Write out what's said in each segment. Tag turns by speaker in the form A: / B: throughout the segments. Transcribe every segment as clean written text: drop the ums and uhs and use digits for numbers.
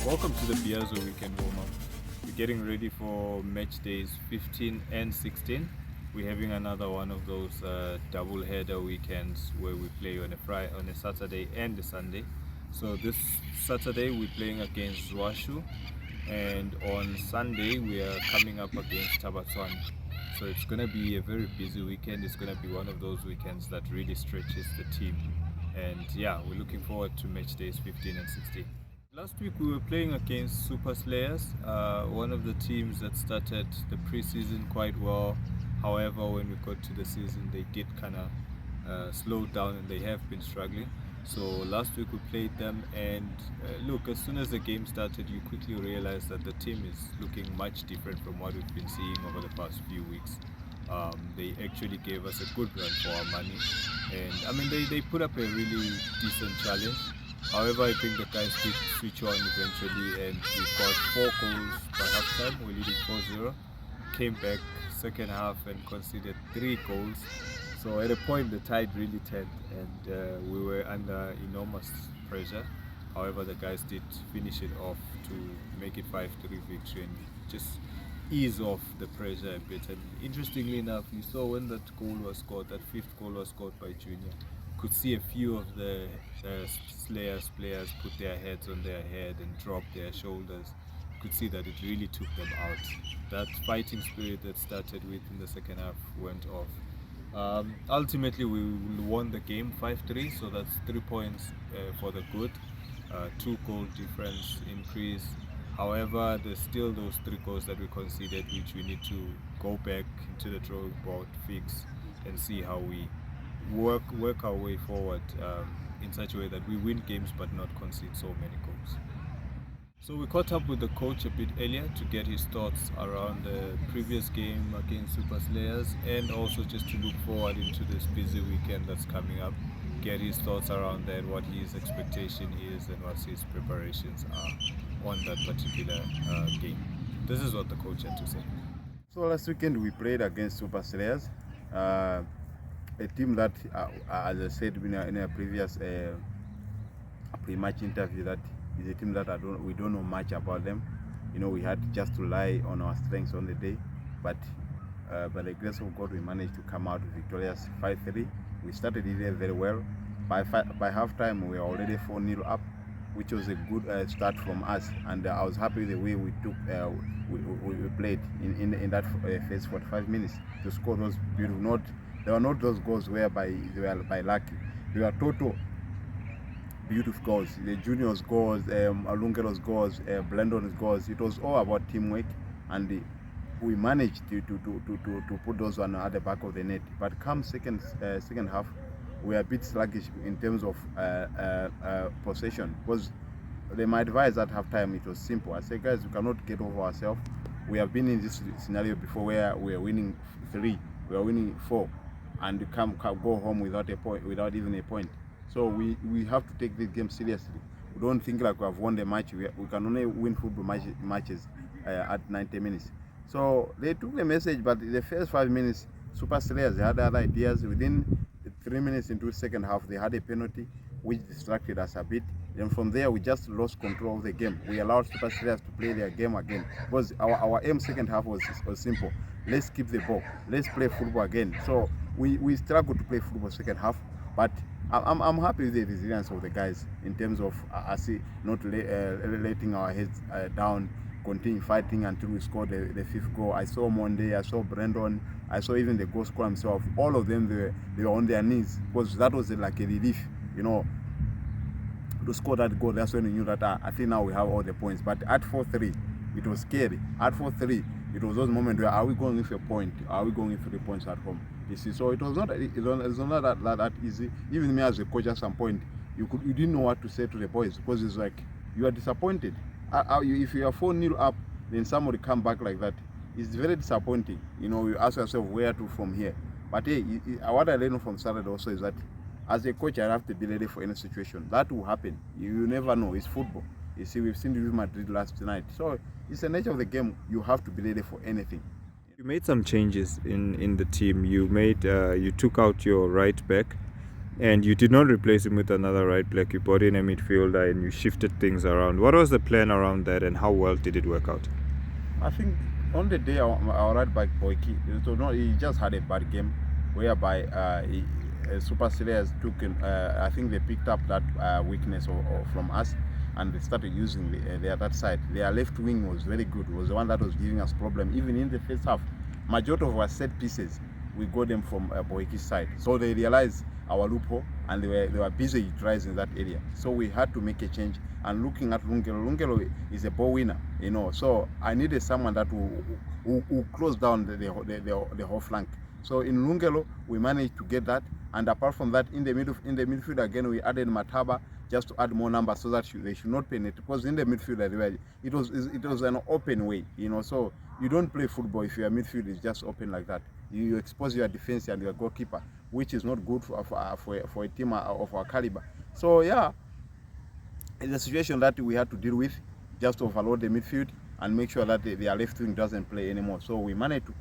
A: Welcome to the Biazo weekend warm-up. We're getting ready for match days 15 and 16. We're having another one of those double header weekends where we play on a Saturday and a Sunday. So this Saturday we're playing against Zwashu, and on Sunday we are coming up against Tabatswan. So it's going to be a very busy weekend. It's going to be one of those weekends that really stretches the team. And yeah, we're looking forward to match days 15 and 16. Last week we were playing against Super Slayers, one of the teams that started the preseason quite well. However, when we got to the season, they did kind of slow down and they have been struggling. So last week we played them, and look, as soon as the game started, you quickly realize that the team is looking much different from what we've been seeing over the past few weeks. They actually gave us a good run for our money, and I mean they put up a really decent challenge. However, I think the guys did switch on eventually, and we got 4 goals by halftime. We're leading 4-0. Came back second half and conceded 3 goals. So at a point the tide really turned, and we were under enormous pressure. However, the guys did finish it off to make it 5-3 victory and just ease off the pressure a bit. And interestingly enough, you saw when that goal was scored, that 5th goal was scored by Junior, could see a few of the Slayers players put their heads on their head and drop their shoulders. You could see that it really took them out. That fighting spirit that started with in the second half went off. Ultimately, we won the game 5-3, so that's 3 points for the good. 2 goal difference increase. However, there's still those 3 goals that we conceded, which we need to go back to the drawing board, fix, and see how we work our way forward in such a way that we win games but not concede so many goals. So we caught up with the coach a bit earlier to get his thoughts around the previous game against Super Slayers, and also just to look forward into this busy weekend that's coming up, get his thoughts around that, what his expectation is and what his preparations are on that particular game. This is what the coach had to say.
B: So last weekend we played against Super Slayers, a team that, as I said in a previous pre-match interview, that is a team that we don't know much about them. You know, we had just to rely on our strengths on the day, but by the grace of God, we managed to come out victorious 5-3. We started it very well. By halftime, we were already 4-0 up, which was a good start from us, and I was happy with the way we took we played in that first 45 minutes to score those beautiful. They were not those goals whereby they were by luck. They were total beautiful goals. The Junior's goals, Alungero's goals, Blendon's goals. It was all about teamwork, and we managed to put those one at the back of the net. But come second half, we are a bit sluggish in terms of possession, because my advice at halftime, it was simple. I said, guys, we cannot get over ourselves. We have been in this scenario before where we are winning 3, we are winning 4, and go home without even a point. So we have to take this game seriously. We don't think like we have won the match. We can only win football matches at 90 minutes. So they took the message, but the first 5 minutes, Super Slayers, they had other ideas. Within 3 minutes into the second half, they had a penalty which distracted us a bit. Then from there, we just lost control of the game. We allowed Super Slayers to play their game again, because our aim second half was simple. Let's keep the ball. Let's play football again. So we struggled to play football second half, but I'm happy with the resilience of the guys in terms of not letting our heads down, continue fighting until we scored the 5th goal. I saw Monday, I saw Brandon, I saw even the goal scorer himself. All of them, they were on their knees, because that was like a relief, you know, to score that goal. That's when we knew that I think now we have all the points. But at 4-3, it was scary. At 4-3, it was those moments where, are we going with a point? Are we going with 3 points at home? You see, so it was not that easy. Even me as a coach, at some point, you didn't know what to say to the boys, because it's like you are disappointed. If you are 4-0 up, then somebody come back like that, it's very disappointing. You know, you ask yourself where to from here. But hey, what I learned from Saturday also is that as a coach, I have to be ready for any situation. That will happen. You never know. It's football. You see, we've seen Real Madrid last night. So it's the nature of the game. You have to be ready for anything.
A: You made some changes in the team. You took out your right back. And you did not replace him with another right back. You brought in a midfielder and you shifted things around. What was the plan around that, and how well did it work out?
B: I think on the day our right back Boyki, he just had a bad game, whereby Super Series took. I think they picked up that weakness from us, and they started using their that side. Their left wing was very good. Was the one that was giving us problem. Even in the first half, majority of our set pieces we got them from Boyki's side. So they realized our loophole, and they were busy utilizing that area. So we had to make a change. And looking at Lungelo is a ball winner, So I needed someone that will close down the whole flank. So in Lungelo, we managed to get that. And apart from that, in the midfield again, we added Mataba just to add more numbers so that they should not penetrate. Because in the midfield, it was an open way, So you don't play football if your midfield is just open like that. You expose your defense and your goalkeeper, which is not good for a team of our caliber. So yeah, it's a situation that we had to deal with, just to overload the midfield and make sure that their left wing doesn't play anymore. So we managed to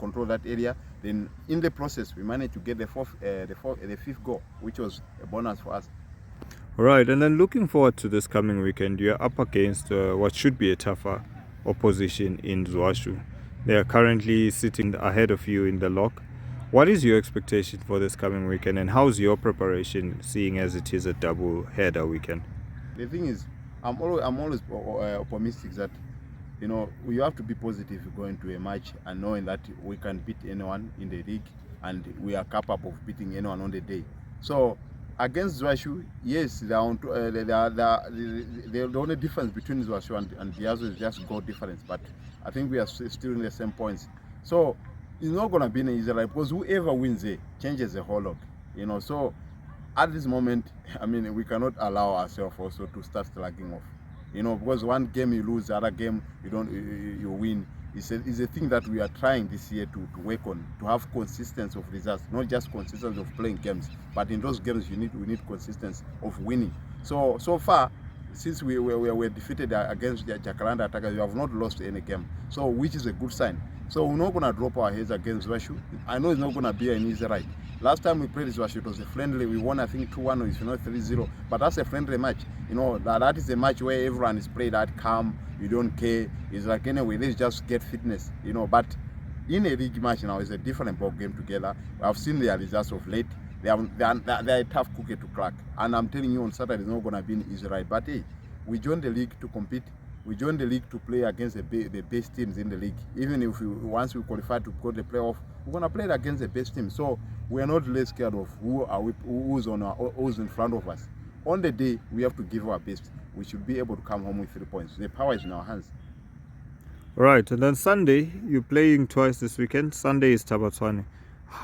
B: control that area. Then in the process, we managed to get the fifth goal, which was a bonus for us.
A: All right, and then looking forward to this coming weekend, you're up against what should be a tougher opposition in Zwashu. They are currently sitting ahead of you in the lock. What is your expectation for this coming weekend, and how's your preparation, seeing as it is a double header weekend?
B: The thing is, I'm always optimistic that you have to be positive going to a match and knowing that we can beat anyone in the league and we are capable of beating anyone on the day. So against Zwashu, yes, the only difference between Zwashu and Biazo is just goal difference, but I think we are still in the same points. So it's not going to be an easy ride, because whoever wins it changes the whole lot, So at this moment, we cannot allow ourselves also to start slugging off, because one game you lose, the other game you win. It's a thing that we are trying this year to work on, to have consistency of results, not just consistency of playing games, but in those games we need consistency of winning. So far, since we were defeated against the Jacaranda attackers, we have not lost any game, so which is a good sign. So we're not going to drop our heads against Zwashu. I know it's not going to be an easy ride. Last time we played Zwashu, it was a friendly. We won, I think, 2-1 or if not 3-0. But that's a friendly match. That is a match where everyone is played at calm. You don't care. It's like, anyway, let's just get fitness. But in a league match now, it's a different ball game together. I've seen their results of late. They're a tough cookie to crack. And I'm telling you, on Saturday, it's not going to be an easy ride. But hey, we joined the league to compete. We joined the league to play against the best teams in the league. Even if once we qualify to go to the playoff, we're gonna play against the best team. So we are not less scared of who's in front of us. On the day, we have to give our best. We should be able to come home with 3 points. The power is in our hands.
A: Right, and then Sunday, you're playing twice this weekend. Sunday is Tabatswane.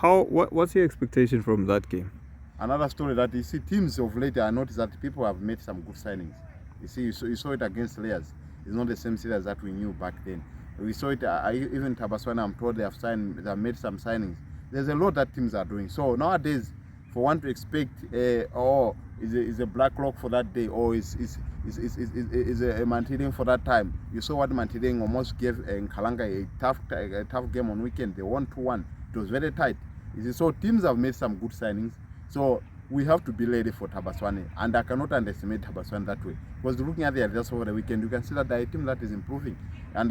A: What's your expectation from that game?
B: Another story that you see, teams of late, I noticed that people have made some good signings. You see, you saw it against Layers. It's not the same series that we knew back then. We saw it, even Tabatswane, I'm told they have made some signings. There's a lot that teams are doing. So nowadays, for one to expect, is a black lock for that day, or is a Mantiling for that time. You saw what Mantiling almost gave Nkalanga a tough game on weekend. They won 2-1. It was very tight. So teams have made some good signings. So we have to be ready for Tabatswane, and I cannot underestimate Tabatswane that way. Because looking at the results over the weekend, you can see that they're a team that is improving. And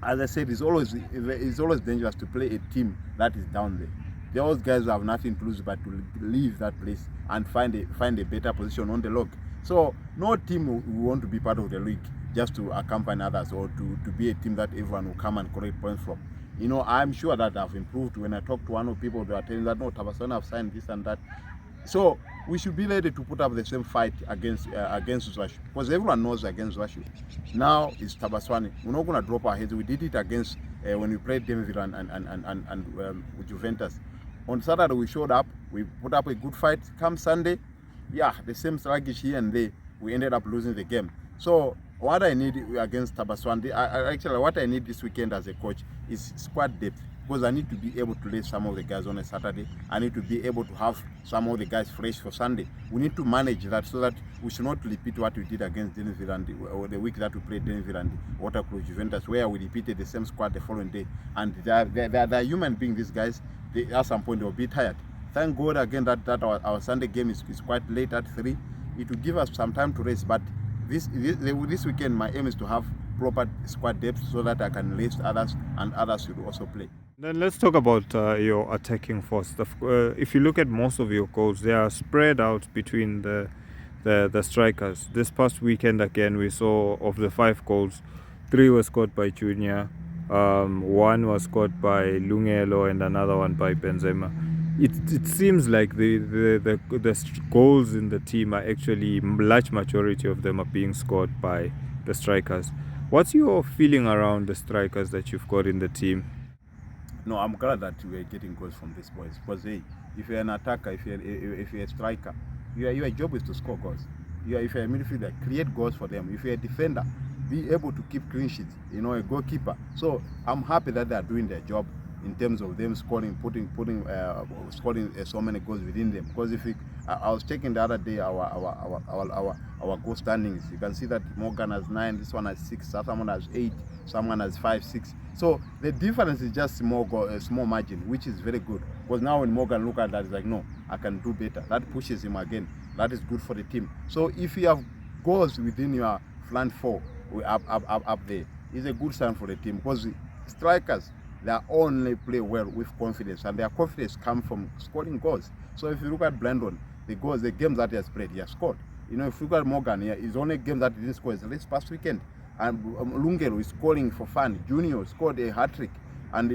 B: as I said, it's always dangerous to play a team that is down there. Those guys have nothing to lose but to leave that place and find a better position on the log. So no team will want to be part of the league just to accompany others, or to be a team that everyone will come and collect points from. I'm sure that I've improved. When I talk to one of the people, they are telling that, no, Tabatswane have signed this and that. So we should be ready to put up the same fight against Zwashu, because everyone knows against Zwashu. Now it's Tabatswane. We're not going to drop our heads. We did it against when we played Denver and Juventus. On Saturday we showed up. We put up a good fight. Come Sunday, the same sluggish here and there. We ended up losing the game. So what I need against Tabatswane, actually what I need this weekend as a coach is squad depth, because I need to be able to lay some of the guys on a Saturday. I need to be able to have some of the guys fresh for Sunday. We need to manage that so that we should not repeat what we did against Denver or the week that we played Denver and Waterclub Juventus, where we repeated the same squad the following day. And they're human beings, these guys. At some point they'll be tired. thank God again that our Sunday game is quite late at 3. It will give us some time to rest, but this weekend my aim is to have proper squad depth so that I can rest others and others should also play.
A: Then let's talk about your attacking force. If you look at most of your goals, they are spread out between the strikers. This past weekend again, we saw of the 5 goals, 3 were scored by Junior, 1 was scored by Lungelo, and another one by Benzema. It seems like the goals in the team are actually, large majority of them are being scored by the strikers. What's your feeling around the strikers that you've got in the team?
B: No, I'm glad that we are getting goals from these boys, because hey, if you're an attacker, if you're a striker, your job is to score goals. If you're a midfielder, create goals for them. If you're a defender, be able to keep clean sheets, a goalkeeper. So I'm happy that they are doing their job in terms of them scoring, scoring so many goals within them. Because I was checking the other day our goal standings. You can see that Morgan has 9, this one has 6, someone has 8, someone has 5, 6. So the difference is just small margin, which is very good. Because now when Morgan look at that, he's like, no, I can do better. That pushes him again. That is good for the team. So if you have goals within your front 4 up there, it's a good sign for the team. Because strikers, they only play well with confidence, and their confidence comes from scoring goals. So if you look at Brandon, the games that he has played, he has scored. If you look at Morgan, his only game that he didn't score is this past weekend. And Lungelo is scoring for fun. Junior scored a hat-trick. And,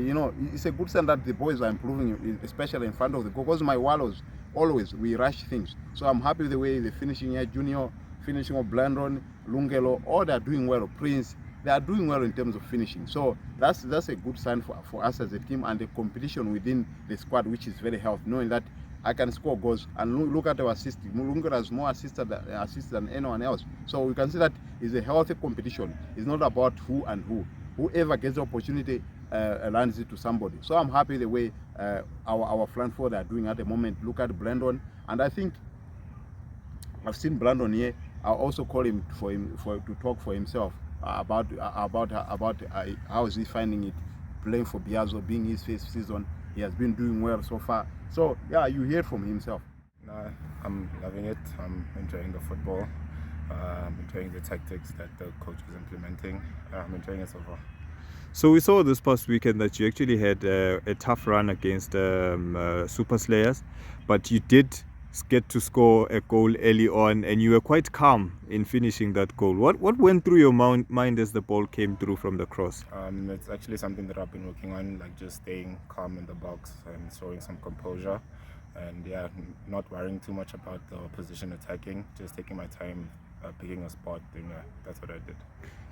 B: it's a good sign that the boys are improving, especially in front of the goal. Because my Wallows, always, we rush things. So I'm happy with the way they're finishing here. Junior, finishing of Brandon, Lungelo, all they're doing well. Prince, they are doing well in terms of finishing. So that's a good sign for us as a team, and the competition within the squad, which is very healthy, knowing that I can score goals. And look at our assist. Lungelo has more assists than anyone else. So we can see that it's a healthy competition. It's not about who and who. Whoever gets the opportunity lands it to somebody. So I'm happy the way our front 4 they are doing at the moment. Look at Brandon, and I think I've seen Brandon here. I'll also call him to talk for himself about how is he finding it playing for Biazo, being his first season. He has been doing well so far. So yeah, you hear from himself.
C: I'm loving it. I'm enjoying the football. I'm enjoying the tactics that the coach is implementing. I'm enjoying it so far.
A: So we saw this past weekend that you actually had a tough run against Super Slayers, but you did get to score a goal early on, and you were quite calm in finishing that goal. What went through your mind as the ball came through from the cross?
C: It's actually something that I've been working on, like just staying calm in the box and showing some composure, and not worrying too much about the opposition attacking, just taking my time, picking a spot, and that's what I did.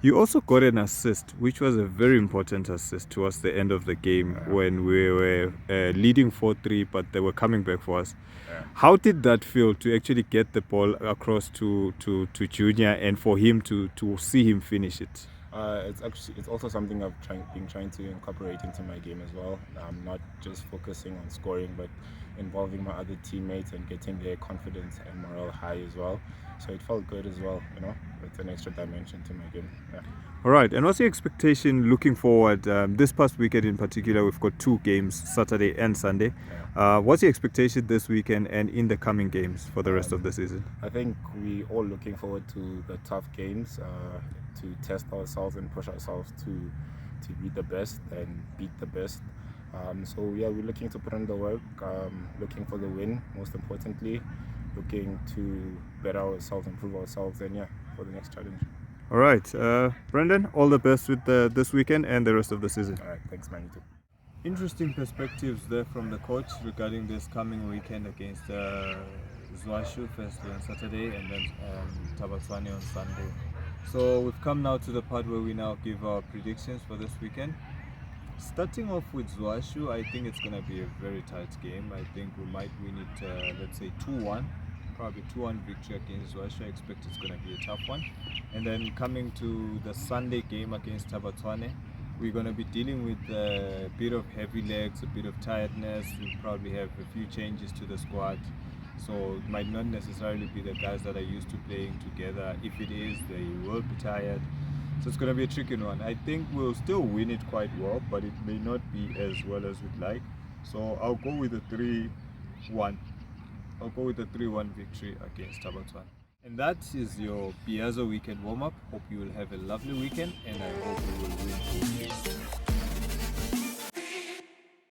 A: You also got an assist, which was a very important assist towards the end of the game when we were leading 4-3, but they were coming back for us. How did that feel to actually get the ball across to Junior and for him to see him finish it?
C: It's also something I've been trying to incorporate into my game as well. I'm not just focusing on scoring, but involving my other teammates and getting their confidence and morale high as well. So it felt good as well, it's an extra dimension to my game.
A: All right, and what's your expectation looking forward? This past weekend in particular, we've got 2 games, Saturday and Sunday. What's your expectation this weekend and in the coming games for the rest of the season?
C: I think we're all looking forward to the tough games, to test ourselves and push ourselves to be the best and beat the best. We're looking to put in the work, looking for the win, most importantly, looking to better ourselves, improve ourselves, and for the next challenge.
A: All right, Brendan, all the best with this weekend and the rest of the season.
C: All right, thanks, man. You too.
A: Interesting perspectives there from the coach regarding this coming weekend against Zwashu, firstly on Saturday, and then Tabatswane on Sunday. So we've come now to the part where we now give our predictions for this weekend. Starting off with Zwashu, I think it's going to be a very tight game. I think we might win it, let's say 2-1. Probably 2-1 victory against Zwashu. I expect it's going to be a tough one. And then coming to the Sunday game against Tabatswane, we're going to be dealing with a bit of heavy legs, a bit of tiredness. We'll probably have a few changes to the squad. So it might not necessarily be the guys that are used to playing together. If it is, they will be tired. So it's going to be a tricky one. I think we'll still win it quite well, but it may not be as well as we'd like. So I'll go with a 3-1. I'll go with a 3-1 victory against Tabatwan. And that is your Biazo weekend warm-up. Hope you will have a lovely weekend, and I hope you will win.